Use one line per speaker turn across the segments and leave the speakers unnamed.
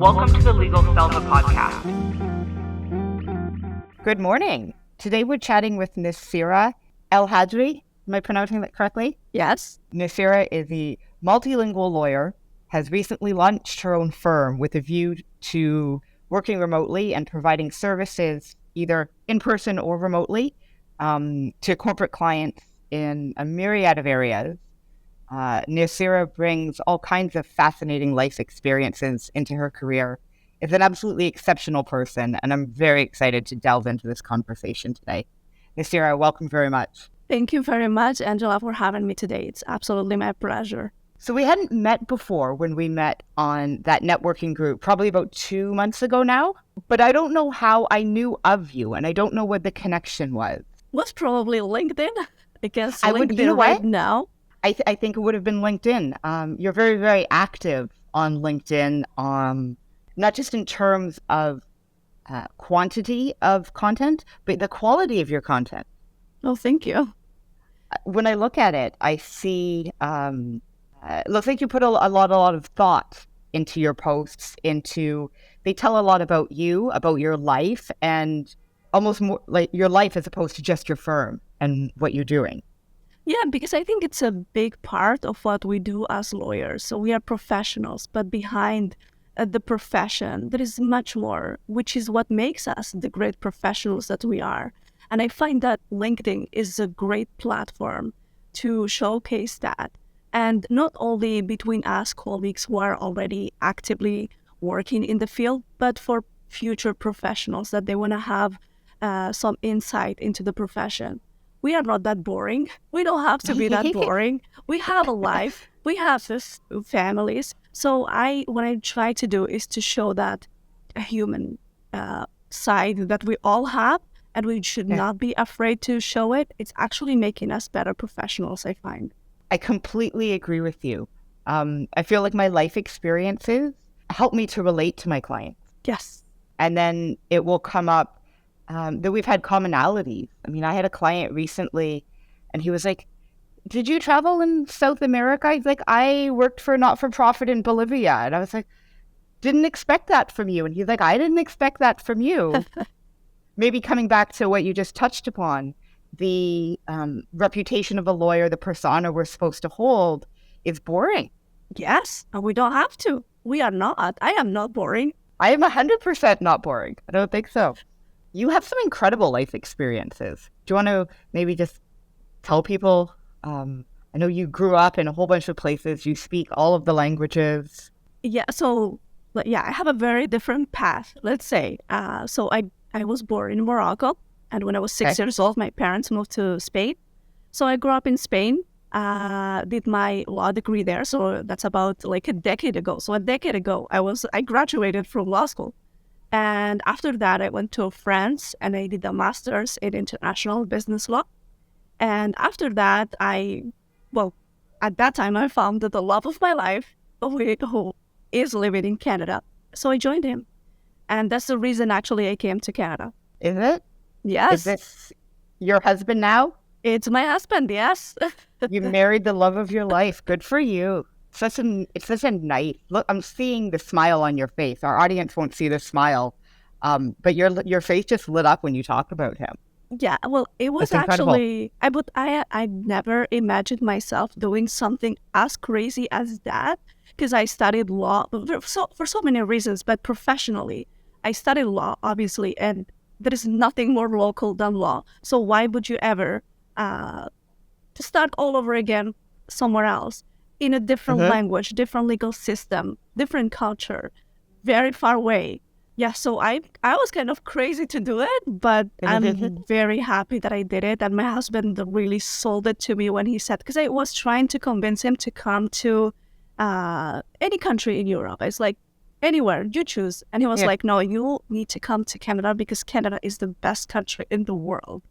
Welcome to the Legal Selva podcast.
Good morning. Today we're chatting with Nassira El Hadri. Am I pronouncing that correctly?
Yes.
Nassira is a multilingual lawyer, has recently launched her own firm with a view to working remotely and providing services either in person or remotely to corporate clients in a myriad of areas. Nassira brings all kinds of fascinating life experiences into her career. Is an absolutely exceptional person, and I'm very excited to delve into this conversation today. Nassira, welcome very much.
Thank you very much, Angela, for having me today. It's absolutely my pleasure.
So we hadn't met before when we met on that networking group, probably about 2 months ago now, but I don't know how I knew of you, and I don't know what the connection was.
Was probably LinkedIn. I guess
LinkedIn
right now.
I think it would have been LinkedIn. You're very, very active on LinkedIn, not just in terms of quantity of content, but the quality of your content.
Oh, thank you.
When I look at it, I see it looks like you put a lot of thought into your posts. They tell a lot about you, about your life, and almost more like your life as opposed to just your firm and what you're doing.
Yeah, because I think it's a big part of what we do as lawyers. So we are professionals, but behind the profession, there is much more, which is what makes us the great professionals that we are. And I find that LinkedIn is a great platform to showcase that. And not only between us colleagues who are already actively working in the field, but for future professionals that they want to have some insight into the profession. We are not that boring. We don't have to be that boring. We have a life. We have this families. So what I try to do is to show that a human side that we all have, and we should not be afraid to show it. It's actually making us better professionals, I find.
I completely agree with you. I feel like my life experiences help me to relate to my clients.
Yes.
And then it will come up that we've had commonalities. I mean, I had a client recently, and he was like, did you travel in South America? He's like, I worked for a not-for-profit in Bolivia. And I was like, didn't expect that from you. And he's like, I didn't expect that from you. Maybe coming back to what you just touched upon, the reputation of a lawyer, the persona we're supposed to hold is boring.
Yes, and we don't have to. We are not. I am not boring.
I am 100% not boring. I don't think so. You have some incredible life experiences. Do you want to maybe just tell people? I know you grew up in a whole bunch of places. You speak all of the languages.
Yeah, so I have a very different path, let's say. So I was born in Morocco, and when I was 6 years old, my parents moved to Spain. So I grew up in Spain, did my law degree there. So that's about like a decade ago. So a decade ago, I graduated from law school. And after that, I went to France and I did a master's in international business law. And after that, at that time, I found that the love of my life, who is living in Canada. So I joined him. And that's the reason, actually, I came to Canada.
Is it?
Yes.
Is this your husband now?
It's my husband, yes.
You married the love of your life. Good for you. It's such a nice look. I'm seeing the smile on your face. Our audience won't see the smile, but your face just lit up when you talk about him.
Yeah, well, it was actually, I never imagined myself doing something as crazy as that, because I studied law for so many reasons, but professionally, I studied law, obviously, and there is nothing more local than law. So why would you ever to start all over again somewhere else in a different language, different legal system, different culture, very far away? Yeah, so I was kind of crazy to do it, but I'm very happy that I did it. And my husband really sold it to me when he said, because I was trying to convince him to come to any country in Europe. It's like, anywhere, you choose. And he was like, no, you need to come to Canada because Canada is the best country in the world.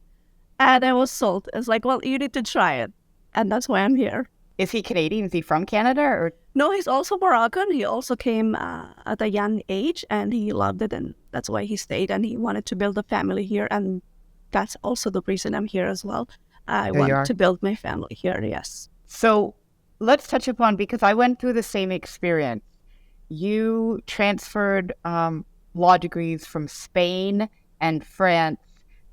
And I was sold. It's like, well, you need to try it. And that's why I'm here.
Is he Canadian? Is he from Canada? Or
no, he's also Moroccan. He also came at a young age and he loved it. And that's why he stayed and he wanted to build a family here. And that's also the reason I'm here as well. I want to build my family here, yes.
So let's touch upon, because I went through the same experience. you transferred law degrees from Spain and France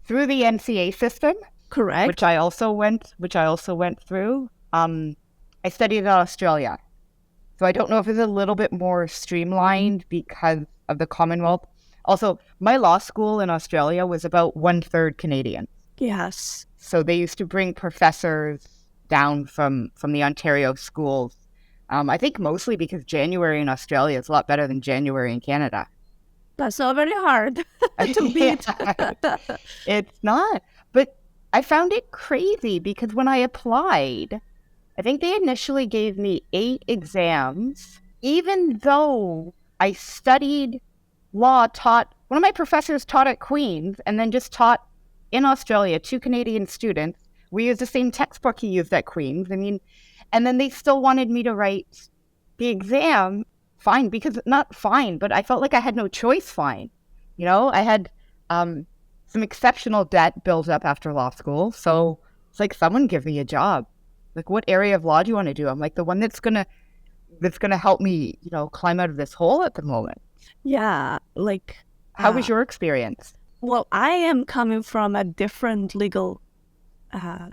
through the NCA system.
Correct.
Which I also went through. I studied in Australia. So I don't know if it's a little bit more streamlined because of the Commonwealth. Also, my law school in Australia was about 1/3 Canadian.
Yes.
So they used to bring professors down from the Ontario schools. I think mostly because January in Australia is a lot better than January in Canada.
That's not very hard to beat.
It's not. But I found it crazy because when I applied, I think they initially gave me 8 exams, even though I studied law, one of my professors taught at Queen's and then just taught in Australia, 2 Canadian students. We used the same textbook he used at Queen's. I mean, and then they still wanted me to write the exam. Fine, because not fine, but I felt like I had no choice. Fine. You know, I had some exceptional debt built up after law school. So it's like, someone give me a job. Like, what area of law do you want to do? I'm like, the one that's gonna help me, you know, climb out of this hole at the moment.
Yeah, like...
How was your experience?
Well, I am coming from a different legal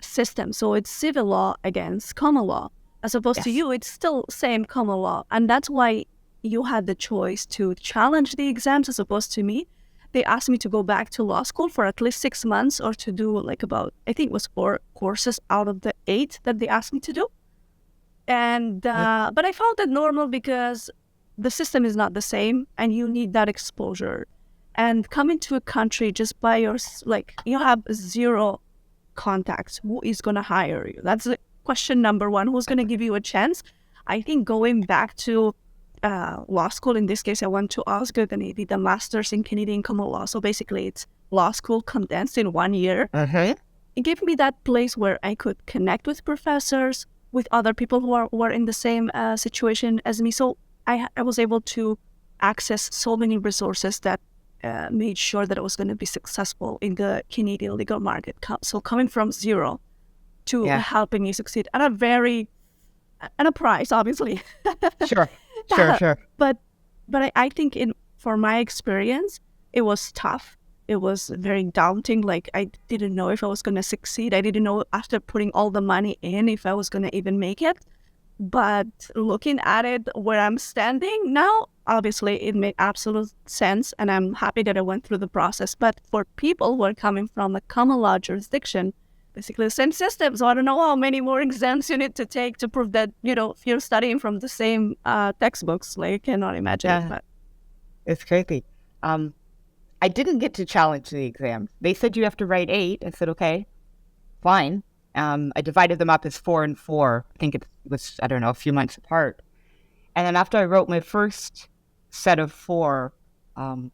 system. So it's civil law against common law. As opposed to you, it's still same common law. And that's why you had the choice to challenge the exams as opposed to me. They asked me to go back to law school for at least 6 months or to do like about, I think it was 4 courses out of the 8 that they asked me to do. And, but I found it normal because the system is not the same and you need that exposure. And coming to a country just by you have 0 contacts. Who is going to hire you? That's question number 1. Who's going to give you a chance? I think going back to law school, in this case, I went to Osgoode and I did a master's in Canadian common law. So basically, it's law school condensed in 1 year. It gave me that place where I could connect with professors, with other people who were in the same situation as me. So I was able to access so many resources that made sure that I was going to be successful in the Canadian legal market. So coming from 0 to helping you succeed at a price, obviously.
Sure.
But I think for my experience, it was tough. It was very daunting. Like, I didn't know if I was going to succeed. I didn't know after putting all the money in if I was going to even make it. But looking at it where I'm standing now, obviously it made absolute sense. And I'm happy that I went through the process. But for people who are coming from a common law jurisdiction, basically the same system. So I don't know how many more exams you need to take to prove that, you know, if you're studying from the same textbooks. Like, I cannot imagine it. But
it's crazy. I didn't get to challenge the exam. They said you have to write 8. I said, okay, fine. I divided them up as 4 and 4. I think it was, I don't know, a few months apart. And then after I wrote my first set of 4, out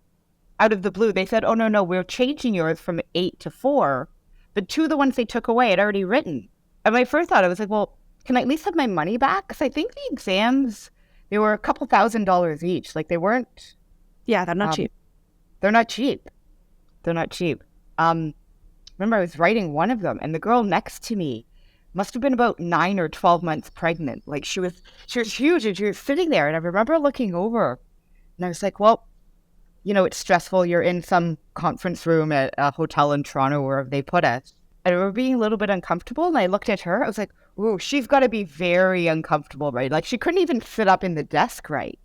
of the blue, they said, oh, no, we're changing yours from 8 to 4. But 2 of the ones they took away I'd already written. And my first thought, I was like, well, can I at least have my money back? Because I think the exams, they were a couple $1,000s each. Like, they weren't...
Yeah, they're not cheap.
They're not cheap. Remember, I was writing one of them, and the girl next to me must have been about 9 or 12 months pregnant. Like, she was huge, and she was sitting there. And I remember looking over, and I was like, well, you know, it's stressful. You're in some conference room at a hotel in Toronto, wherever they put us. I remember being a little bit uncomfortable, and I looked at her. I was like, ooh, she's got to be very uncomfortable, right? Like, she couldn't even sit up in the desk right.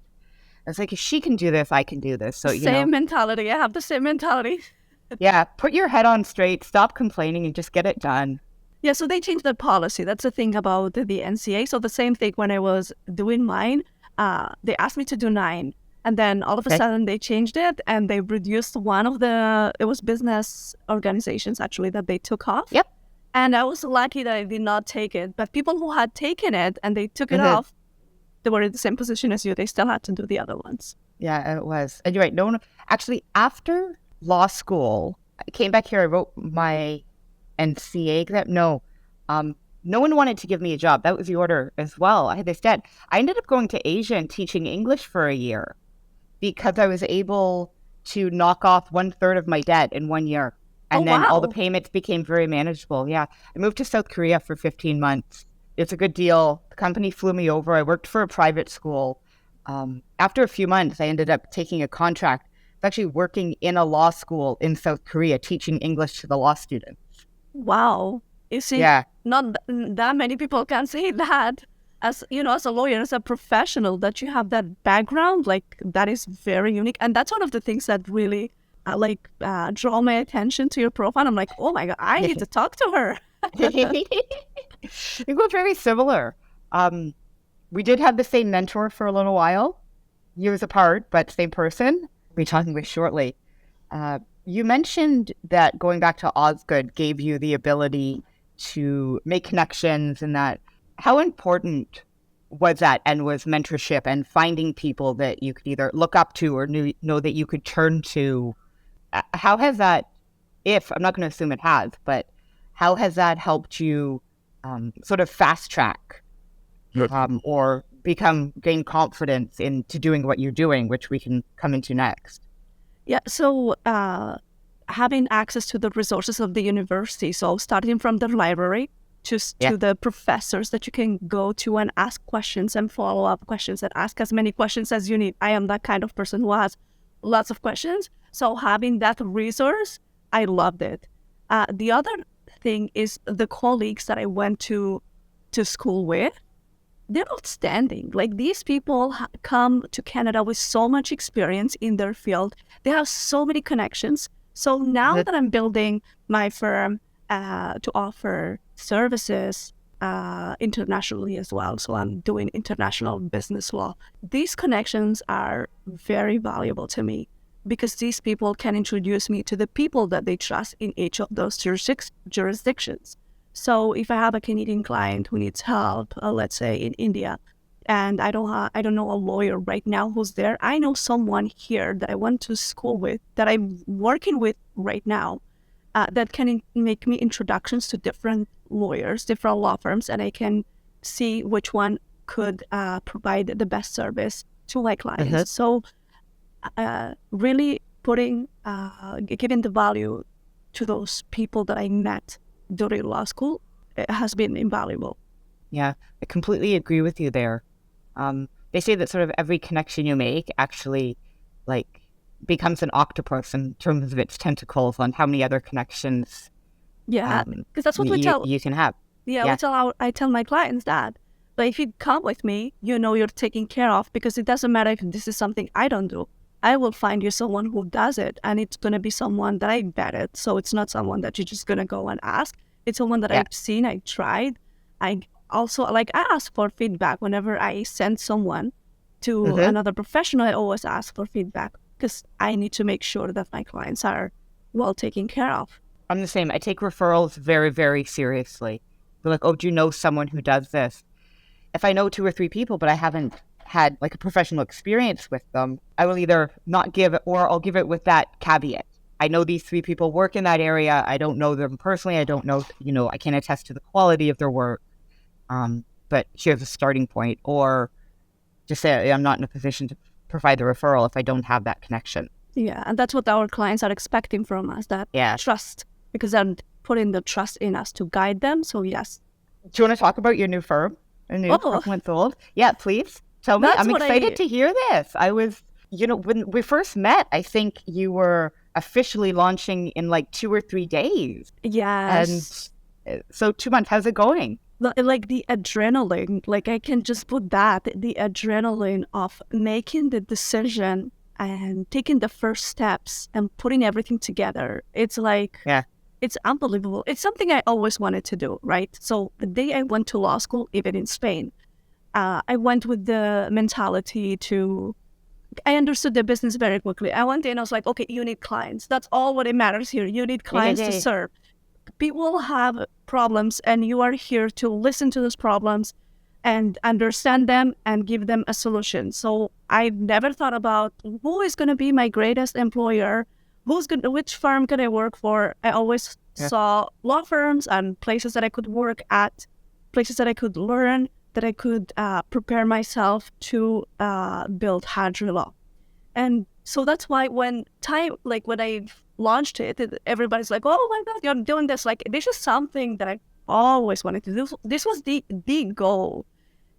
I was like, if she can do this, I can do this. So,
same mentality. I have the same mentality.
Yeah, put your head on straight, stop complaining, and just get it done.
Yeah, so they changed that policy. That's the thing about the NCA. So the same thing when I was doing mine, they asked me to do 9. And then all of a sudden they changed it and they reduced one of it was business organizations actually that they took off.
Yep.
And I was lucky that I did not take it. But people who had taken it and they took it off, they were in the same position as you. They still had to do the other ones.
Yeah, it was. And you're right. No, actually, after law school, I came back here. I wrote my NCA exam. No one wanted to give me a job. That was the order as well. I had this debt. I ended up going to Asia and teaching English for a year because I was able to knock off 1/3 of my debt in 1 year. And then all the payments became very manageable. Yeah. I moved to South Korea for 15 months. It's a good deal. The company flew me over. I worked for a private school. after a few months, I ended up taking a contract. It's actually working in a law school in South Korea, teaching English to the law students.
Wow. You see, not that many people can say that. As you know, as a lawyer, as a professional, that you have that background, like that is very unique. And that's one of the things that really draw my attention to your profile. I'm like, oh my God, I need to talk to her.
It was very similar. We did have the same mentor for a little while, years apart, but same person. We'll be talking with shortly. You mentioned that going back to Osgood gave you the ability to make connections, and that how important was that, and was mentorship and finding people that you could either look up to or know that you could turn to? How has that, if I'm not going to assume it has, but how has that helped you sort of fast track or gain confidence into doing what you're doing, which we can come into next?
Yeah, so having access to the resources of the university, so starting from the library to the professors that you can go to and ask questions and follow-up questions, and ask as many questions as you need. I am that kind of person who has lots of questions. So having that resource, I loved it. The other thing is the colleagues that I went to school with, they're outstanding. Like, these people come to Canada with so much experience in their field. They have so many connections. So now that I'm building my firm to offer services internationally as well, so I'm doing international business law, these connections are very valuable to me, because these people can introduce me to the people that they trust in each of those jurisdictions. So if I have a Canadian client who needs help, let's say in India, and I don't know a lawyer right now who's there, I know someone here that I went to school with, that I'm working with right now, that can make me introductions to different lawyers, different law firms, and I can see which one could provide the best service to my clients. So really giving the value to those people that I met during law school, it has been invaluable.
Yeah, I completely agree with you there. They say that sort of every connection you make actually becomes an octopus in terms of its tentacles on how many other connections
because that's what
you can have.
I tell my clients that. But if you come with me, you're taken care of, because it doesn't matter if this is something I don't do. I will find you someone who does it, and it's going to be someone that I vetted. So it's not someone that you're just going to go and ask. It's someone that I've seen, I tried. I also, I ask for feedback whenever I send someone to another professional. I always ask for feedback, because I need to make sure that my clients are well taken care of.
I'm the same. I take referrals very, very seriously. They're like, oh, do you know someone who does this? If I know 2 or 3 people, but I haven't had a professional experience with them, I will either not give it, or I'll give it with that caveat. I know these 3 people work in that area. I don't know them personally. I don't know, I can't attest to the quality of their work. But here's a starting point. Or just say I'm not in a position to provide the referral if I don't have that connection.
Yeah, and that's what our clients are expecting from us, that trust, because they're putting the trust in us to guide them. So yes.
Do you want to talk about your new firm? A new month old? Yeah, please. Tell me. I'm excited to hear this. I was, when we first met, I think you were officially launching in 2 or 3 days.
Yes.
And so 2 months, how's it going?
The adrenaline, I can just put that, the adrenaline of making the decision and taking the first steps and putting everything together. It's it's unbelievable. It's something I always wanted to do, right? So the day I went to law school, even in Spain, I went with the mentality I understood the business very quickly. I went in, I was like, okay, you need clients. That's all what it matters here. You need clients to serve. People have problems, and you are here to listen to those problems and understand them and give them a solution. So I never thought about who is going to be my greatest employer, which firm can I work for. I always saw law firms and places that I could work at, places that I could learn, that I could prepare myself to build Hadri Law. And so that's why when I launched it, everybody's like, oh my God, you're doing this. This is something that I always wanted to do. This was the goal.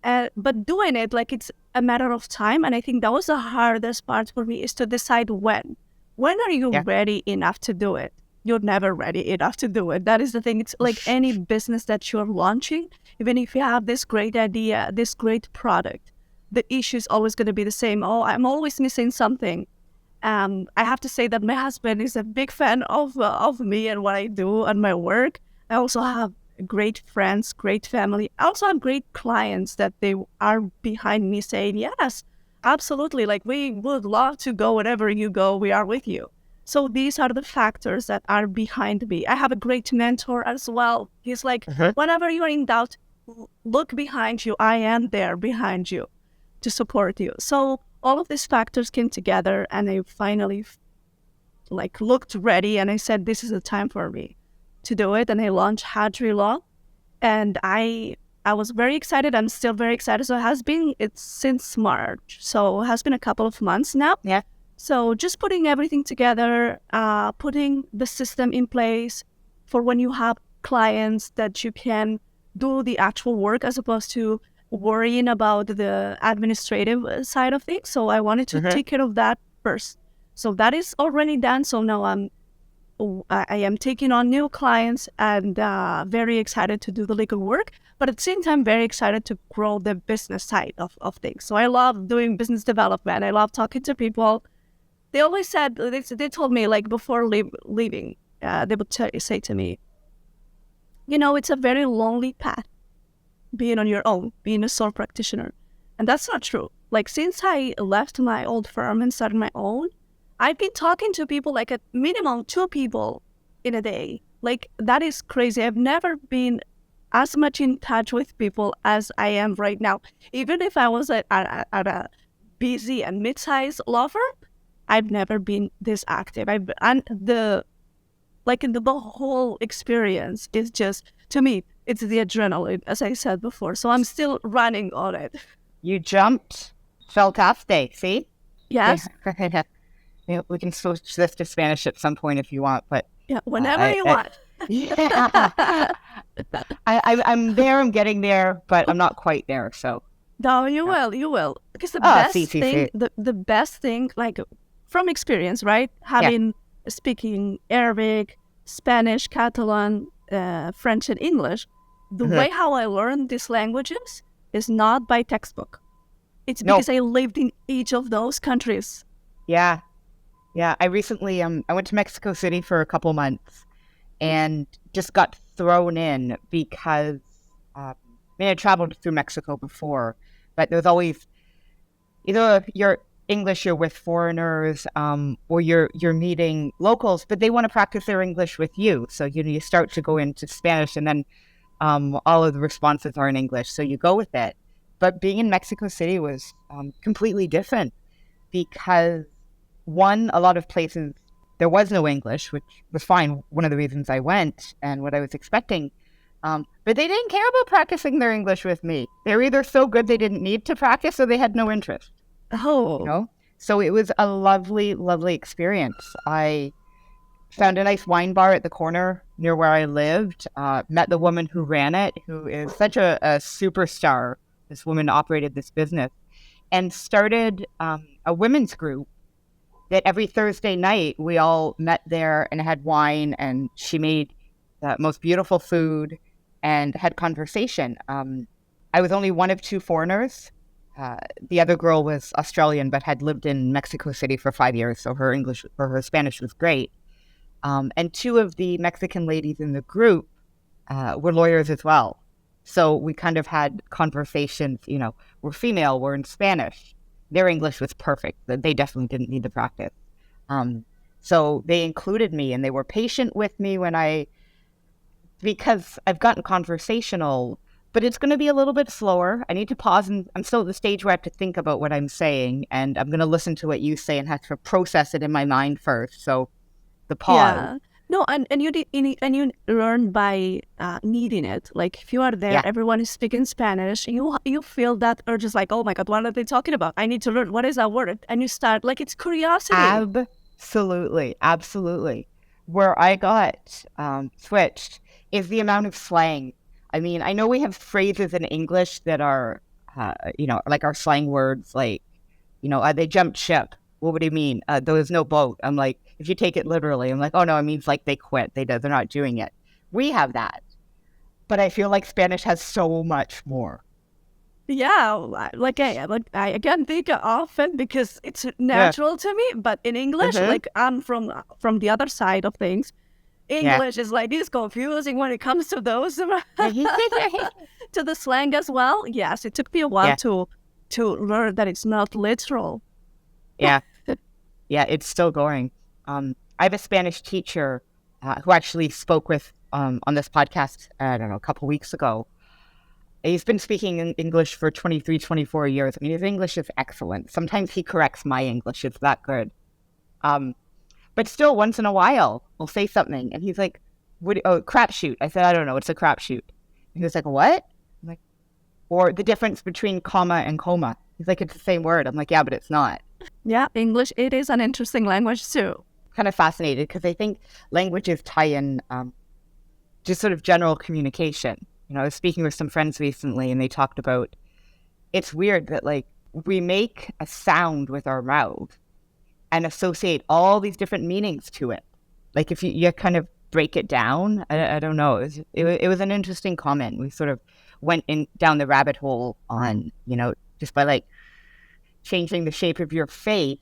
But doing it, like, it's a matter of time. And I think that was the hardest part for me, is to decide when. When are you ready enough to do it? You're never ready enough to do it. That is the thing. It's like any business that you're launching, even if you have this great idea, this great product, the issue is always going to be the same. Oh, I'm always missing something. I have to say that my husband is a big fan of me and what I do and my work. I also have great friends, great family. I also have great clients that they are behind me saying, yes, absolutely. Like, we would love to go wherever you go. We are with you. So these are the factors that are behind me. I have a great mentor as well. He's like, whenever you're in doubt, look behind you. I am there behind you to support you. So all of these factors came together, and I finally looked ready, and I said, this is the time for me to do it. And I launched Hadri Law, and I was very excited. I'm still very excited. So it's since March. So it has been a couple of months now.
Yeah.
So just putting everything together, putting the system in place for when you have clients, that you can do the actual work as opposed to worrying about the administrative side of things. So I wanted to take care of that first. So that is already done. So now I am taking on new clients, and very excited to do the legal work, but at the same time, very excited to grow the business side of things. So I love doing business development. I love talking to people. They always said, they told me, like, before leaving, they would say to me, it's a very lonely path, being on your own, being a sole practitioner. And that's not true. Like, since I left my old firm and started my own, I've been talking to people, like, at minimum 2 people in a day. Like, that is crazy. I've never been as much in touch with people as I am right now. Even if I was at a busy and mid-sized law firm, I've never been this active. The whole experience is just, to me, it's the adrenaline, as I said before. So I'm still running on it.
You jumped Faltaste, see?
Yes.
We can switch this to Spanish at some point if you want, but
whenever you want.
Yeah. I'm there. I'm getting there, but I'm not quite there. So
no, you will. Because the best thing, like, from experience, right? Speaking Arabic, Spanish, Catalan, French, and English, the way how I learned these languages is not by textbook. It's because I lived in each of those countries.
Yeah. I recently I went to Mexico City for a couple months, and just got thrown in because I traveled through Mexico before, but there's always either you're English, you're with foreigners, or you're meeting locals, but they want to practice their English with you. So you start to go into Spanish, and then all of the responses are in English, so you go with it. But being in Mexico City was completely different, because one, a lot of places there was no English, which was fine. One of the reasons I went and what I was expecting. But they didn't care about practicing their English with me. They were either so good they didn't need to practice, or they had no interest.
Oh.
So it was a lovely, lovely experience. I found a nice wine bar at the corner near where I lived, met the woman who ran it, who is such a superstar. This woman operated this business, and started a women's group that every Thursday night we all met there and had wine, and she made the most beautiful food and had conversation. I was only one of 2 foreigners. The other girl was Australian, but had lived in Mexico City for 5 years, so her English or her Spanish was great. And 2 of the Mexican ladies in the group were lawyers as well. So we kind of had conversations, we're female, we're in Spanish. Their English was perfect. They definitely didn't need the practice. So they included me, and they were patient with me because I've gotten conversational, but it's going to be a little bit slower. I need to pause, and I'm still at the stage where I have to think about what I'm saying, and I'm going to listen to what you say and have to process it in my mind first. So the pause.
Yeah. No, and you learn by needing it. Like, if you are there, everyone is speaking Spanish, you feel that urge, is like, oh my God, what are they talking about? I need to learn. What is that word? And you start, like, it's curiosity.
Absolutely. Where I got switched is the amount of slang. I mean, I know we have phrases in English that are like our slang words, like, they jumped ship. What would it mean? There was no boat. I'm like, if you take it literally, I'm like, oh no, it means like they quit. They're not doing it. We have that. But I feel like Spanish has so much more.
Yeah, I again think often because it's natural to me, but in English, like I'm from the other side of things. English is like, it's confusing when it comes to those, to the slang as well. Yes, it took me a while to learn that it's not literal.
Yeah, it's still going. I have a Spanish teacher who actually spoke with on this podcast, I don't know, a couple weeks ago. He's been speaking in English for 23, 24 years. I mean, his English is excellent. Sometimes he corrects my English. It's that good. But still, once in a while, we'll say something. And he's like, crapshoot. I said, I don't know. It's a crapshoot. He was like, what? I'm like, or the difference between comma and coma. He's like, it's the same word. I'm like, yeah, but it's not.
Yeah, English, it is an interesting language too.
Kind of fascinated because I think languages tie in just sort of general communication. I was speaking with some friends recently and they talked about, it's weird that like we make a sound with our mouth and associate all these different meanings to it. Like if you kind of break it down, I don't know. It was an interesting comment. We sort of went down the rabbit hole on, just by like changing the shape of your face,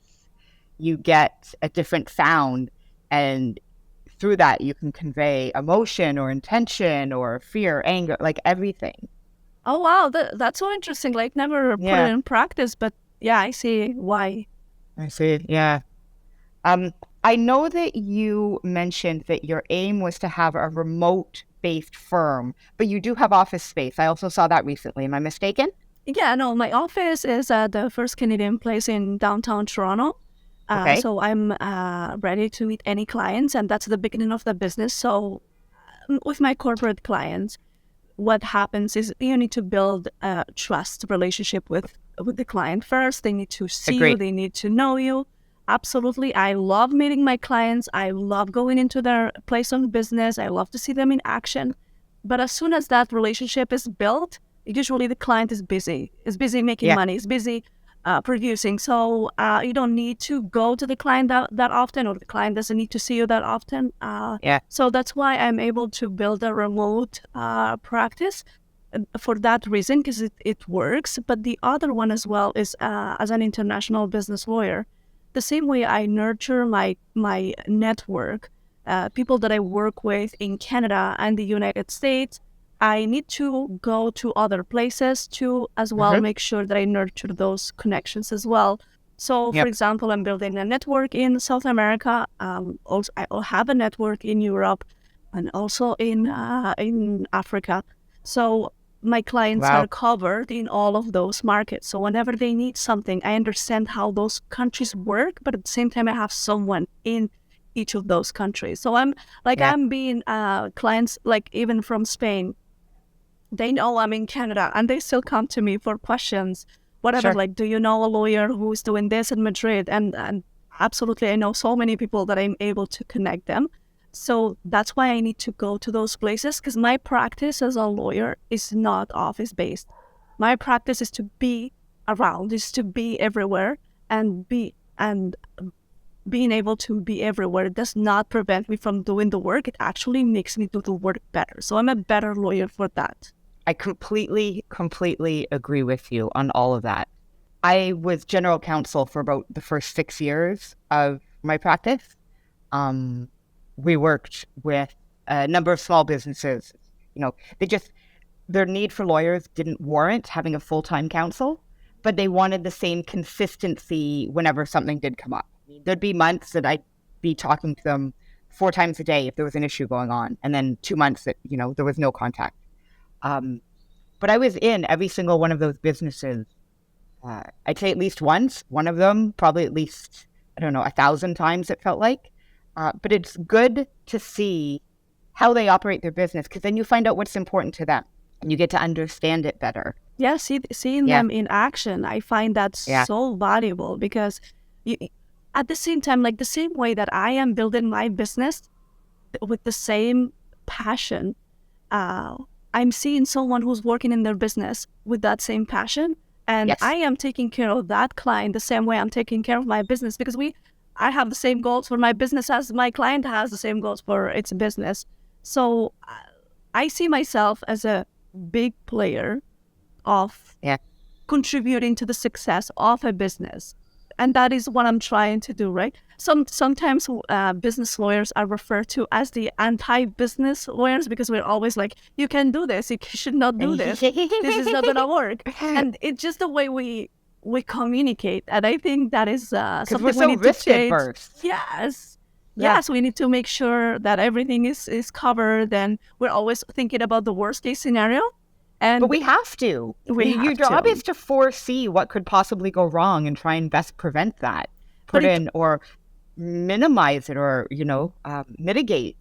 you get a different sound, and through that you can convey emotion or intention or fear, anger, like everything.
Oh wow, that's so interesting. Like never put it in practice, but yeah, I see why.
I see, yeah. I know that you mentioned that your aim was to have a remote-based firm, but you do have office space. I also saw that recently. Am I mistaken?
Yeah, no, my office is at the First Canadian Place in downtown Toronto.
Okay.
So I'm ready to meet any clients, and that's the beginning of the business. So with my corporate clients, what happens is you need to build a trust relationship with the client first. They need to see you. They need to know you. Absolutely. I love meeting my clients. I love going into their place of business. I love to see them in action. But as soon as that relationship is built, usually the client is busy. Is busy making money. Is busy producing. So you don't need to go to the client that often, or the client doesn't need to see you that often. So that's why I'm able to build a remote practice for that reason, because it works. But the other one as well is as an international business lawyer, the same way I nurture my network, people that I work with in Canada and the United States, I need to go to other places to as well make sure that I nurture those connections as well. So, for example, I'm building a network in South America. Also, I have a network in Europe and also in Africa. So my clients are covered in all of those markets. So whenever they need something, I understand how those countries work, but at the same time, I have someone in each of those countries. So I'm being clients, like even from Spain, they know I'm in Canada and they still come to me for questions, whatever, like, do you know a lawyer who's doing this in Madrid? And absolutely, I know so many people that I'm able to connect them. So that's why I need to go to those places, because my practice as a lawyer is not office-based. My practice is to be around, is to be everywhere, and being able to be everywhere does not prevent me from doing the work. It actually makes me do the work better. So I'm a better lawyer for that.
I completely agree with you on all of that. I was general counsel for about the first 6 years of my practice. We worked with a number of small businesses. Their need for lawyers didn't warrant having a full-time counsel, but they wanted the same consistency whenever something did come up. There'd be months that I'd be talking to them 4 times a day if there was an issue going on, and then 2 months that, there was no contact. But I was in every single one of those businesses. I'd say at least once, one of them, probably at least, 1,000 times it felt like. But it's good to see how they operate their business, because then you find out what's important to them and you get to understand it better.
Yeah, seeing them in action, I find that so valuable, because at the same time, like the same way that I am building my business with the same passion, I'm seeing someone who's working in their business with that same passion, And
Yes.
I am taking care of that client the same way I'm taking care of my business, because I have the same goals for my business as my client has the same goals for its business. So I see myself as a big player of contributing to the success of a business. And that is what I'm trying to do, right? Sometimes business lawyers are referred to as the anti-business lawyers, because we're always like, you can do this, you should not do this, this is not going to work. And it's just the way we communicate. And I think that is something
we're
we
so
need to change.
risk-averse.
Yes.
Yeah.
Yes, we need to make sure that everything is covered, and we're always thinking about the worst case scenario.
But we have to. Your job is to foresee what could possibly go wrong and try and best prevent that. Or minimize it, or, mitigate.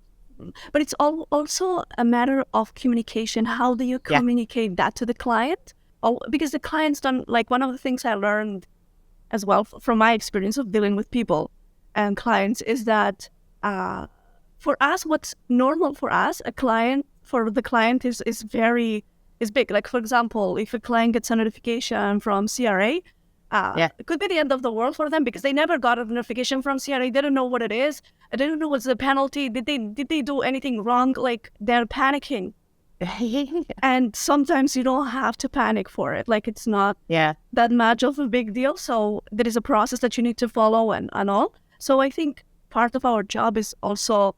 But it's also a matter of communication. How do you communicate that to the client? Because the clients don't, like, one of the things I learned as well from my experience of dealing with people and clients is that for us, what's normal for us, for the client is big. Like, for example, if a client gets a notification from CRA, it could be the end of the world for them, because they never got a notification from CRA. They don't know what it is. They don't know what's the penalty. Did they do anything wrong? Like, they're panicking. And sometimes you don't have to panic for it. Like, it's not that much of a big deal. So there is a process that you need to follow and all. So I think part of our job is also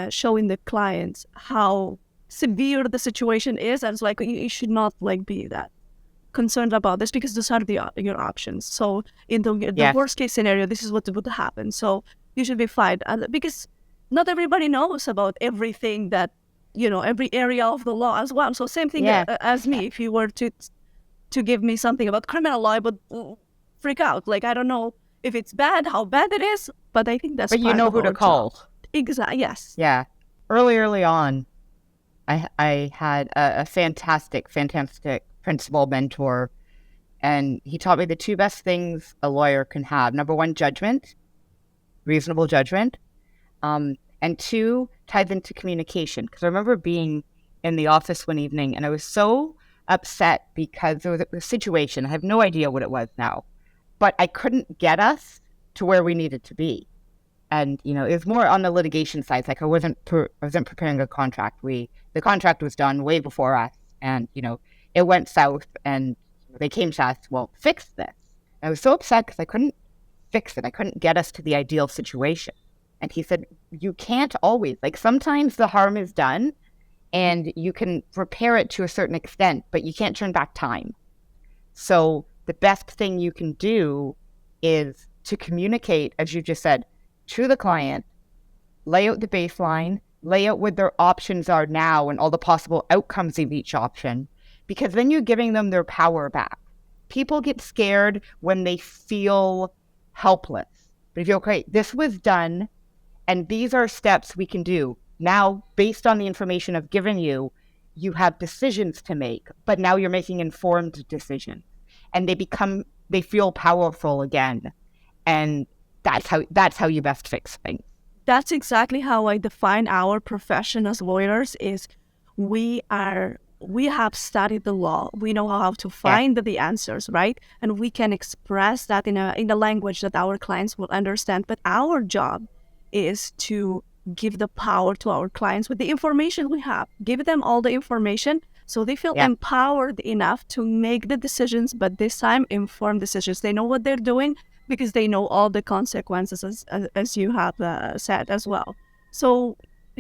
showing the clients how severe the situation is, and it's like, you should not be that concerned about this, because those are your options. So in the worst case scenario, this is what would happen. So you should be fine, because not everybody knows about everything that every area of the law as well. So same thing as me. If you were to give me something about criminal law, I would freak out. Like, I don't know if it's bad, how bad it is, but I think that's.
But you know who to call.
Exactly. Yes.
Yeah. Early on, I had a fantastic principal mentor, and he taught me the two best things a lawyer can have. Number one, judgment, reasonable judgment, and two, ties into communication. Because I remember being in the office one evening, and I was so upset because there was a situation. I have no idea what it was now, but I couldn't get us to where we needed to be. And, it was more on the litigation side. Like, I wasn't preparing a contract. The contract was done way before us, and, it went south, and they came to us, well, fix this. And I was so upset because I couldn't fix it. I couldn't get us to the ideal situation. And he said, you can't always, sometimes the harm is done and you can repair it to a certain extent, but you can't turn back time. So the best thing you can do is to communicate, as you just said, to the client, lay out the baseline, lay out what their options are now and all the possible outcomes of each option, because then you're giving them their power back. People get scared when they feel helpless. But if you're okay, this was done, and these are steps we can do. Now, based on the information I've given you, you have decisions to make, but now you're making informed decisions. And they feel powerful again. And that's how you best fix things.
That's exactly how I define our profession as lawyers. Is we have studied the law. We know how to find the answers, right? And we can express that in a language that our clients will understand. But our job is to give the power to our clients with the information we have. Give them all the information so they feel empowered enough to make the decisions, but this time informed decisions. They know what they're doing, because they know all the consequences, as you have said as well. So,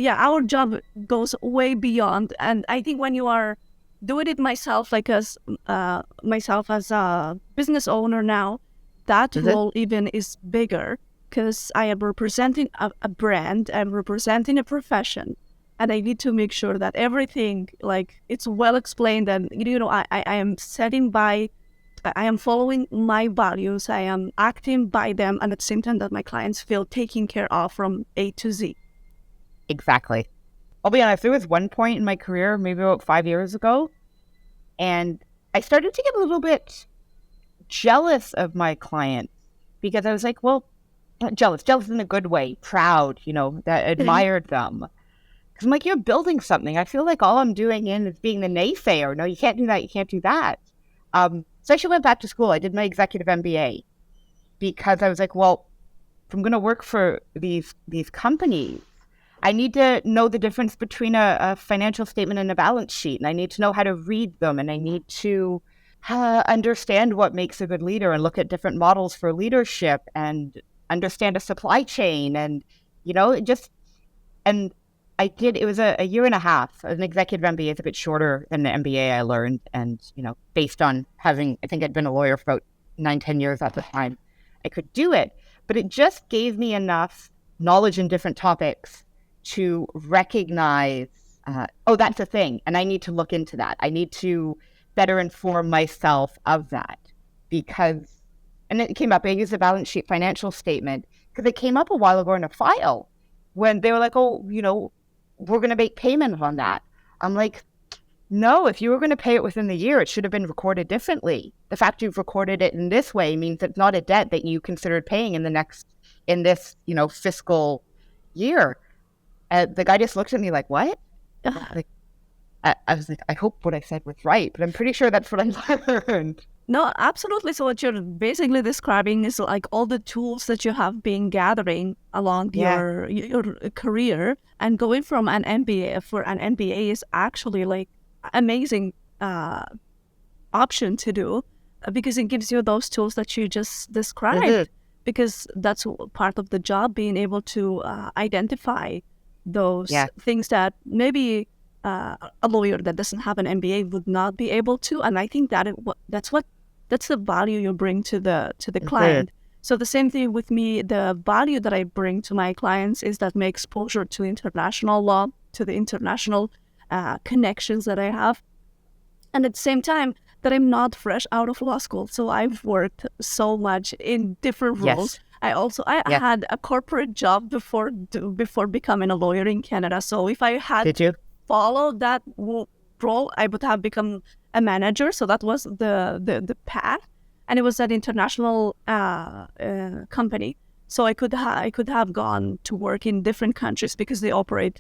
our job goes way beyond. And I think when you are doing it myself as a business owner now, that role even is bigger, because I am representing a brand, I'm representing a profession, and I need to make sure that everything, it's well explained, and I am following my values, I am acting by them, and at the same time that my clients feel taken care of from A to Z.
Exactly. I'll be honest, there was one point in my career, maybe about 5 years ago, and I started to get a little bit jealous of my clients, because I was like, well, not jealous in a good way, proud, that admired them. Because I'm like, you're building something. I feel like all I'm doing is being the naysayer. No, you can't do that. You can't do that. So I actually went back to school. I did my executive MBA because I was like, well, if I'm going to work for these companies, I need to know the difference between a financial statement and a balance sheet. And I need to know how to read them. And I need to understand what makes a good leader and look at different models for leadership and understand a supply chain. And, and I did, it was a year and a half. An executive MBA is a bit shorter than the MBA I learned. And, based on having, I think I'd been a lawyer for about 9-10 years at the time, I could do it. But it just gave me enough knowledge in different topics to recognize, that's a thing. And I need to look into that. I need to better inform myself of that and it came up, I used a balance sheet financial statement because it came up a while ago in a file when they were like, we're going to make payment on that. I'm like, no, if you were going to pay it within the year, it should have been recorded differently. The fact you've recorded it in this way means it's not a debt that you considered paying in this fiscal year. The guy just looked at me like, what? I was like, I hope what I said was right, but I'm pretty sure that's what I learned.
No, absolutely. So what you're basically describing is like all the tools that you have been gathering along your career, and going from an MBA for an MBA is actually like amazing option to do because it gives you those tools that you just described, because that's part of the job, being able to identify those things that maybe a lawyer that doesn't have an MBA would not be able to. And I think that's the value you bring to the client. So the same thing with me, the value that I bring to my clients is that my exposure to international law, to the international connections that I have. And at the same time that I'm not fresh out of law school. So I've worked so much in different roles. I had a corporate job before becoming a lawyer in Canada. So if I had followed that role, I would have become a manager. So that was the path, and it was an international company. So I could have gone to work in different countries because they operate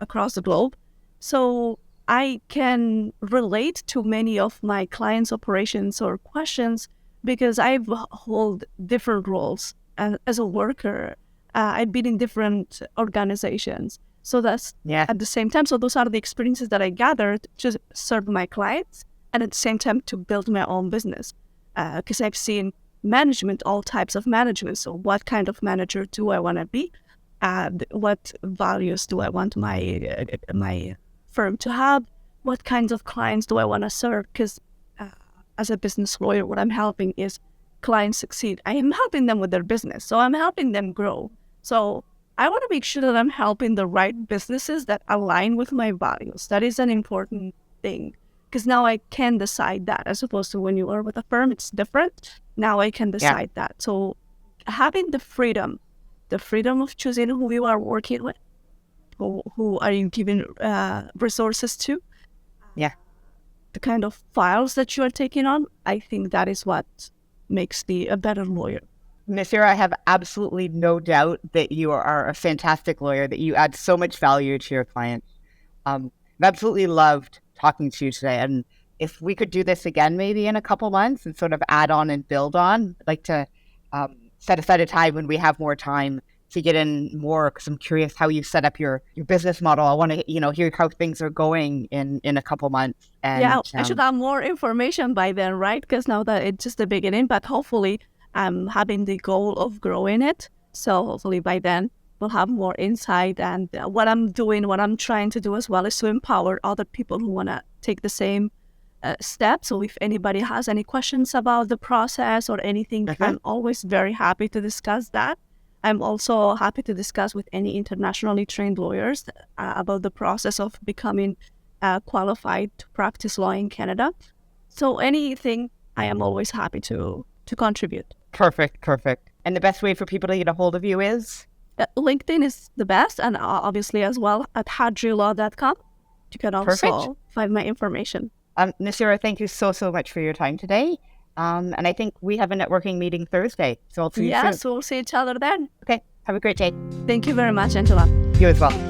across the globe. So I can relate to many of my clients' operations or questions because I've held different roles as a worker. I've been in different organizations. So that's at the same time. So those are the experiences that I gathered to serve my clients, and at the same time to build my own business. Because I've seen management, all types of management. So what kind of manager do I want to be? What values do I want my firm to have? What kinds of clients do I want to serve? Because as a business lawyer, what I'm helping is clients succeed. I am helping them with their business. So I'm helping them grow. So I want to make sure that I'm helping the right businesses that align with my values. That is an important thing, because now I can decide that, as opposed to when you are with a firm, it's different. Now I can decide that. So having the freedom of choosing who you are working with, who are you giving resources to, the kind of files that you are taking on, I think that is what makes me a better lawyer.
Nassira, I have absolutely no doubt that you are a fantastic lawyer, that you add so much value to your clients. I've absolutely loved talking to you today. And if we could do this again, maybe in a couple months and sort of add on and build on, I'd like to set aside a time when we have more time to get in more, because I'm curious how you set up your business model. I want to, hear how things are going in a couple months. And,
I should have more information by then, right? Because now that it's just the beginning, but hopefully I'm having the goal of growing it. So hopefully by then we'll have more insight. And what I'm trying to do as well is to empower other people who want to take the same steps. So if anybody has any questions about the process or anything, I'm always very happy to discuss that. I'm also happy to discuss with any internationally trained lawyers about the process of becoming qualified to practice law in Canada. So anything, I am always happy to contribute.
Perfect. And the best way for people to get a hold of you is?
LinkedIn is the best, and obviously as well at hadrilaw.com. You can also find my information.
Nassira, thank you so much for your time today. And I think we have a networking meeting Thursday. So I'll see you soon.
So we'll see each other then.
Okay. Have a great day.
Thank you very much, Angela.
You as well.